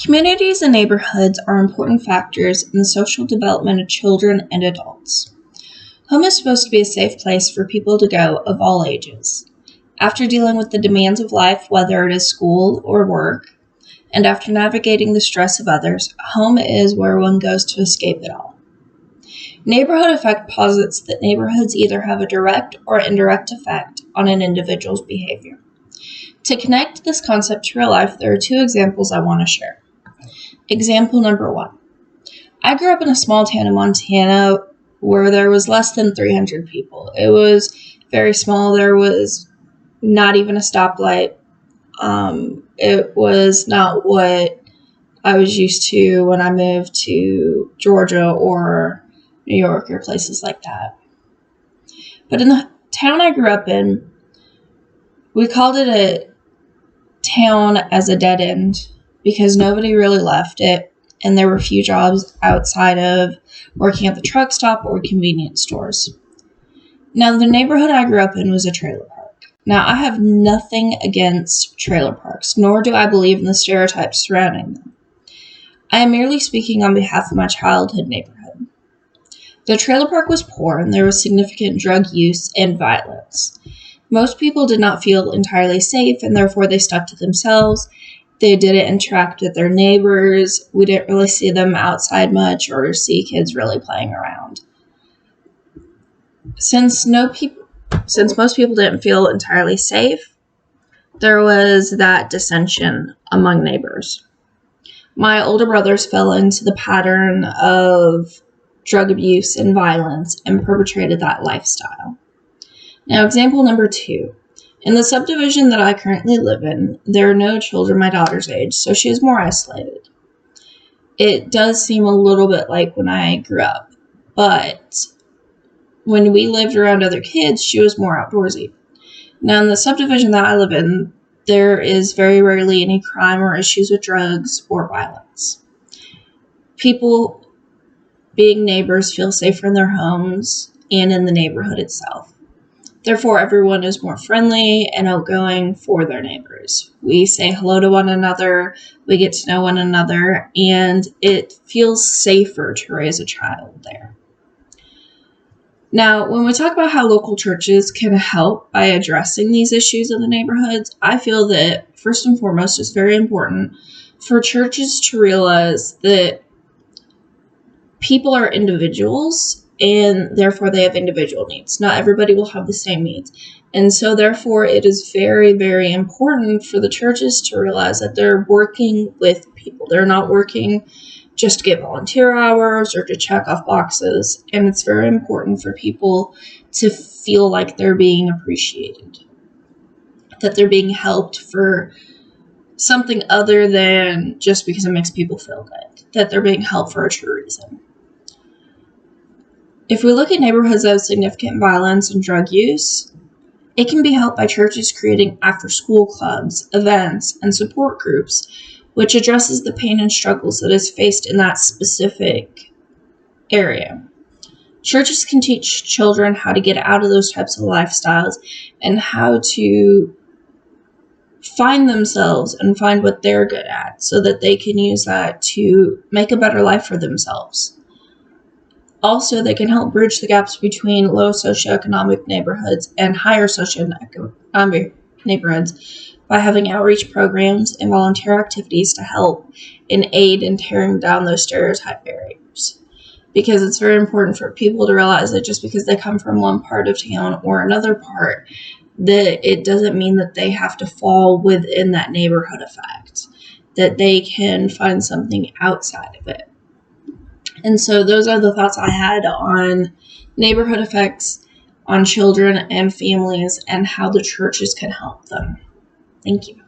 Communities and neighborhoods are important factors in the social development of children and adults. Home is supposed to be a safe place for people to go of all ages. After dealing with the demands of life, whether it is school or work, and after navigating the stress of others, home is where one goes to escape it all. Neighborhood effect posits that neighborhoods either have a direct or indirect effect on an individual's behavior. To connect this concept to real life, there are two examples I want to share. Example number 1. I grew up in a small town in Montana where there was less than 300 people. It was very small. There was not even a stoplight. It was not what I was used to when I moved to Georgia or New York or places like that. But in the town I grew up in, we called it a town as a dead end because nobody really left it, and there were few jobs outside of working at the truck stop or convenience stores. Now, the neighborhood I grew up in was a trailer park. Now, I have nothing against trailer parks, nor do I believe in the stereotypes surrounding them. I am merely speaking on behalf of my childhood neighborhood. The trailer park was poor, and there was significant drug use and violence. Most people did not feel entirely safe, and therefore they stuck to themselves. They didn't interact with their neighbors. We didn't really see them outside much or see kids really playing around. Since most people didn't feel entirely safe, there was that dissension among neighbors. My older brothers fell into the pattern of drug abuse and violence and perpetrated that lifestyle. Now, example number 2. In the subdivision that I currently live in, there are no children my daughter's age, so she is more isolated. It does seem a little bit like when I grew up, but when we lived around other kids, she was more outdoorsy. Now, in the subdivision that I live in, there is very rarely any crime or issues with drugs or violence. People, being neighbors, feel safer in their homes and in the neighborhood itself. Therefore, everyone is more friendly and outgoing for their neighbors. We say hello to one another, we get to know one another, and it feels safer to raise a child there. Now, when we talk about how local churches can help by addressing these issues in the neighborhoods, I feel that first and foremost it's very important for churches to realize that people are individuals and therefore they have individual needs. Not everybody will have the same needs. And so therefore it is very, very important for the churches to realize that they're working with people. They're not working just to get volunteer hours or to check off boxes. And it's very important for people to feel like they're being appreciated, that they're being helped for something other than just because it makes people feel good, that they're being helped for a true reason. If we look at neighborhoods that have significant violence and drug use, it can be helped by churches creating after-school clubs, events, and support groups, which addresses the pain and struggles that is faced in that specific area. Churches can teach children how to get out of those types of lifestyles and how to find themselves and find what they're good at so that they can use that to make a better life for themselves. Also, they can help bridge the gaps between low socioeconomic neighborhoods and higher socioeconomic neighborhoods by having outreach programs and volunteer activities to help and aid in tearing down those stereotype barriers. Because it's very important for people to realize that just because they come from one part of town or another part, that it doesn't mean that they have to fall within that neighborhood effect, that they can find something outside of it. And so those are the thoughts I had on neighborhood effects on children and families and how the churches can help them. Thank you.